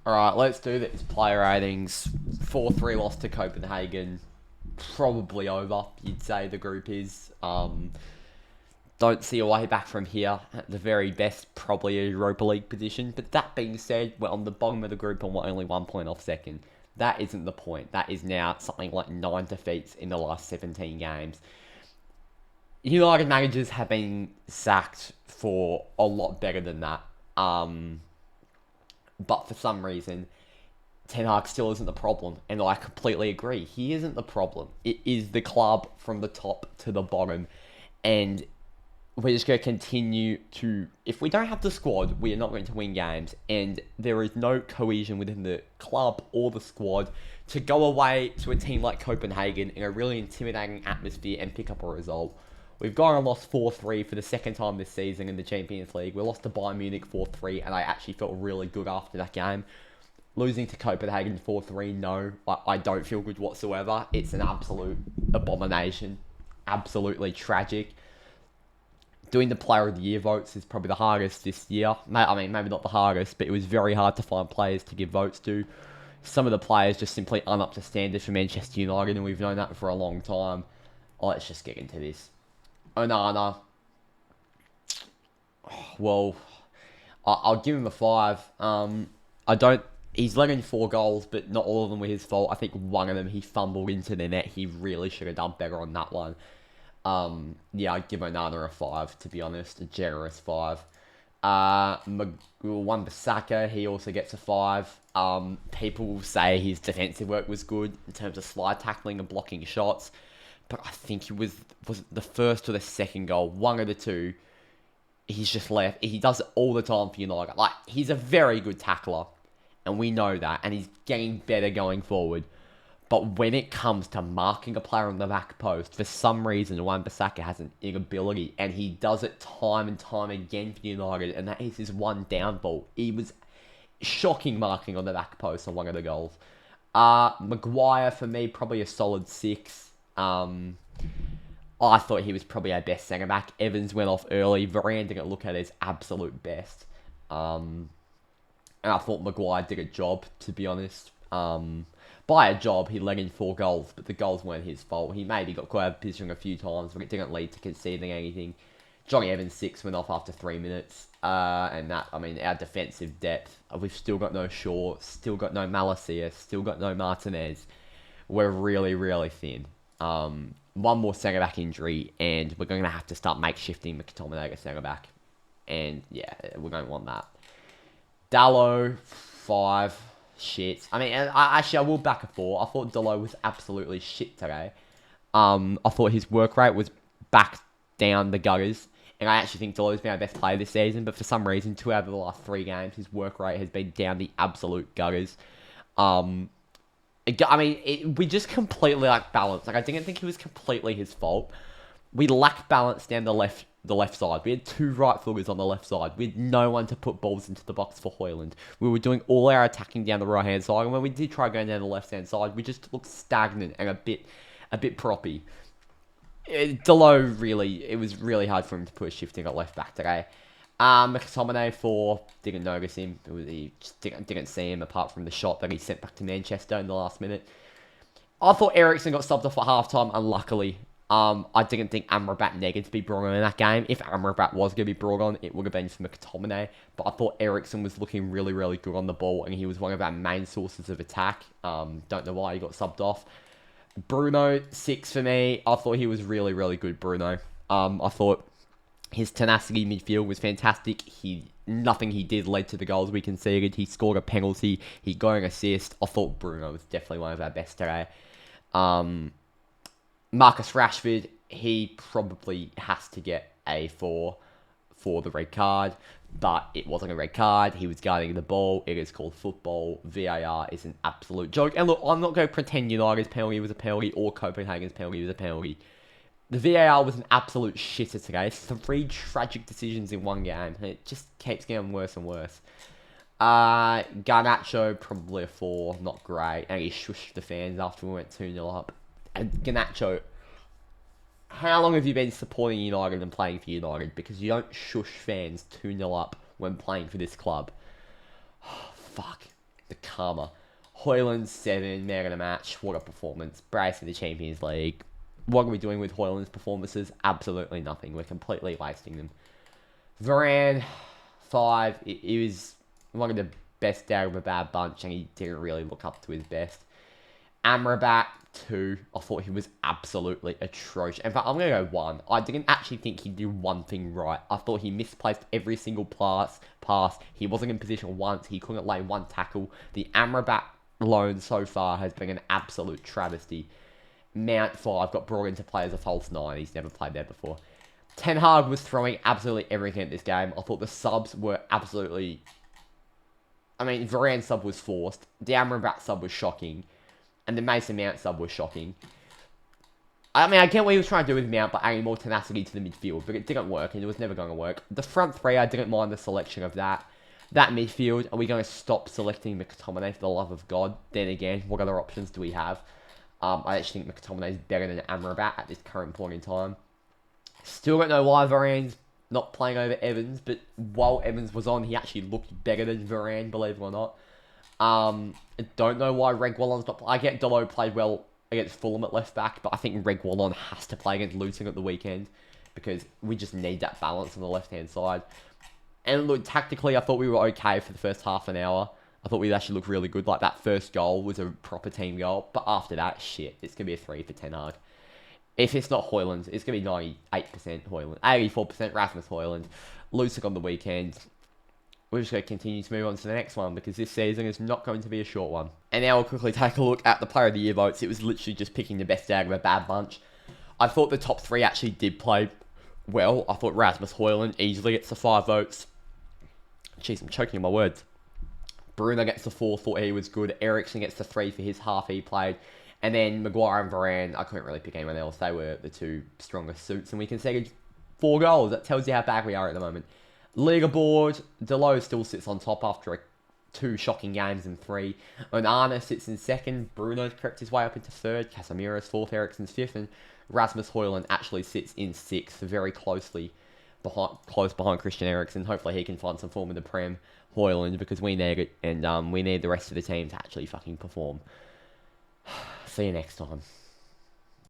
Alright, let's do this. Player ratings. 4-3 loss to Copenhagen. Probably over, you'd say the group is. Don't see a way back from here. At the very best, probably a Europa League position. But that being said, we're on the bottom of the group and we're only 1 point off second. That isn't the point. That is now something like 9 defeats in the last 17 games. United managers have been sacked for a lot better than that. But for some reason, Ten Hag still isn't the problem, and I completely agree. He isn't the problem. It is the club from the top to the bottom, and we're just going to continue to... If we don't have the squad, we are not going to win games, and there is no cohesion within the club or the squad to go away to a team like Copenhagen in a really intimidating atmosphere and pick up a result. We've gone and lost 4-3 for the second time this season in the Champions League. We lost to Bayern Munich 4-3, and I actually felt really good after that game. Losing to Copenhagen 4-3, no, I don't feel good whatsoever. It's an absolute abomination. Absolutely tragic. Doing the Player of the Year votes is probably the hardest this year. I mean, maybe not the hardest, but it was very hard to find players to give votes to. Some of the players just simply aren't up to standard for Manchester United, and we've known that for a long time. Let's just get into this. Onana. Well, I'll give him a 5. I don't... He's let in 4 goals, but not all of them were his fault. I think one of them he fumbled into the net. He really should have done better on that one. Yeah, I'd give Onana a 5, to be honest. A generous 5. Wan-Bissaka, he also gets a 5. People will say his defensive work was good in terms of slide tackling and blocking shots. But I think it was it the first or the second goal, one of the two. He's just left. He does it all the time for United. Like, he's a very good tackler, and we know that, and he's getting better going forward. But when it comes to marking a player on the back post, for some reason, Wan-Bissaka has an inability, and he does it time and time again for United, and that is his one downfall. He was shocking marking on the back post on one of the goals. Maguire, for me, probably a solid 6. I thought he was probably our best centre-back. Evans went off early. Varane didn't look at his absolute best. And I thought Maguire did a job, to be honest. By a job, he let in 4 goals, but the goals weren't his fault. He maybe got caught out of position a few times, but it didn't lead to conceding anything. Johnny Evans' 6 went off after 3 minutes. And that, I mean, our defensive depth, we've still got no Shaw, still got no Malacia, still got no Martinez. We're really, really thin. One more centre-back injury, and we're going to have to start makeshifting McTominay as centre-back. And, yeah, we're going to want that. Dalot, 5. Shit. I mean, I will back a 4. I thought Dalot was absolutely shit today. I thought his work rate was back down the gutters. And I actually think Dalot's been our best player this season. But for some reason, 2 out of the last 3 games, his work rate has been down the absolute gutters. I mean, we just completely lack balance. Like, I didn't think it was completely his fault. We lacked balance down the left side. We had 2 right footers on the left side. We had no one to put balls into the box for Højlund. We were doing all our attacking down the right hand side, and when we did try going down the left hand side, we just looked stagnant and a bit proppy. Dalot really, it was really hard for him to put a shifting at left back today. McTominay 4, didn't notice him. He just didn't see him apart from the shot that he sent back to Manchester in the last minute. I thought Eriksen got subbed off at halftime, unluckily. I didn't think Amrabat needed to be brought on in that game. If Amrabat was going to be brought on, it would have been for McTominay. But I thought Eriksen was looking really, really good on the ball, and he was one of our main sources of attack. Don't know why he got subbed off. Bruno, 6 for me. I thought he was really, really good, Bruno. I thought his tenacity midfield was fantastic. Nothing he did led to the goals we conceded. He scored a penalty. He got an assist. I thought Bruno was definitely one of our best today. Marcus Rashford, he probably has to get a 4 for the red card, but it wasn't a red card. He was guarding the ball. It is called football. VAR is an absolute joke. And look, I'm not going to pretend United's penalty was a penalty or Copenhagen's penalty was a penalty. The VAR was an absolute shitter today. 3 tragic decisions in one game. And it just keeps getting worse and worse. Garnacho, probably a 4. Not great. And he shushed the fans after we went 2-0 up. And Garnacho, how long have you been supporting United and playing for United? Because you don't shush fans 2-0 up when playing for this club. Oh, fuck. The Palmer. Højlund 7, man of the match. What a performance. Brace for the Champions League. What are we doing with Højlund's performances? Absolutely nothing. We're completely wasting them. Varane 5. It was one of the best out of a bad bunch, and he didn't really look up to his best. Amrabat 2. I thought he was absolutely atrocious. In fact, I'm going to go 1. I didn't actually think he did one thing right. I thought he misplaced every single pass. He wasn't in position once. He couldn't lay one tackle. The Amrabat loan so far has been an absolute travesty. Mount 5 got brought into play as a false 9. He's never played there before. Ten Hag was throwing absolutely everything at this game. I thought the subs were absolutely... I mean, Varane sub was forced. The Amrabat sub was shocking. And the Mason Mount sub was shocking. I mean, I get what he was trying to do with Mount by adding more tenacity to the midfield, but it didn't work, and it was never going to work. The front three, I didn't mind the selection of that. That midfield, are we going to stop selecting McTominay for the love of God? Then again, what other options do we have? I actually think McTominay is better than Amrabat at this current point in time. Still don't know why Varane's not playing over Evans, but while Evans was on, he actually looked better than Varane, believe it or not. I don't know why Reguilon's not... I get Delo played well against Fulham at left back, but I think Reguilon has to play against Luton at the weekend because we just need that balance on the left-hand side. And look, tactically, I thought we were okay for the first half an hour. I thought we actually looked really good. Like, that first goal was a proper team goal. But after that, shit, it's going to be a 3 for Ten Hag. If it's not Højlund, it's going to be 98% Højlund. 84% Rasmus Højlund. Luton on the weekend. We're just going to continue to move on to the next one because this season is not going to be a short one. And now we'll quickly take a look at the Player of the Year votes. It was literally just picking the best out of a bad bunch. I thought the top 3 actually did play well. I thought Rasmus Højlund easily gets the 5 votes. Jeez, I'm choking on my words. Bruno gets the 4, thought he was good. Eriksen gets the 3 for his half he played. And then Maguire and Varane, I couldn't really pick anyone else. They were the 2 strongest suits. And we conceded 4 goals. That tells you how bad we are at the moment. Leaderboard, Delo still sits on top after 2 shocking games in 3. Onana sits in 2nd. Bruno's crept his way up into 3rd. Casemiro's 4th. Eriksen's 5th. And Rasmus Højlund actually sits in 6th, very close behind Christian Eriksen. Hopefully he can find some form in the Prem, Højlund, because we need it. And we need the rest of the team to actually fucking perform. See you next time.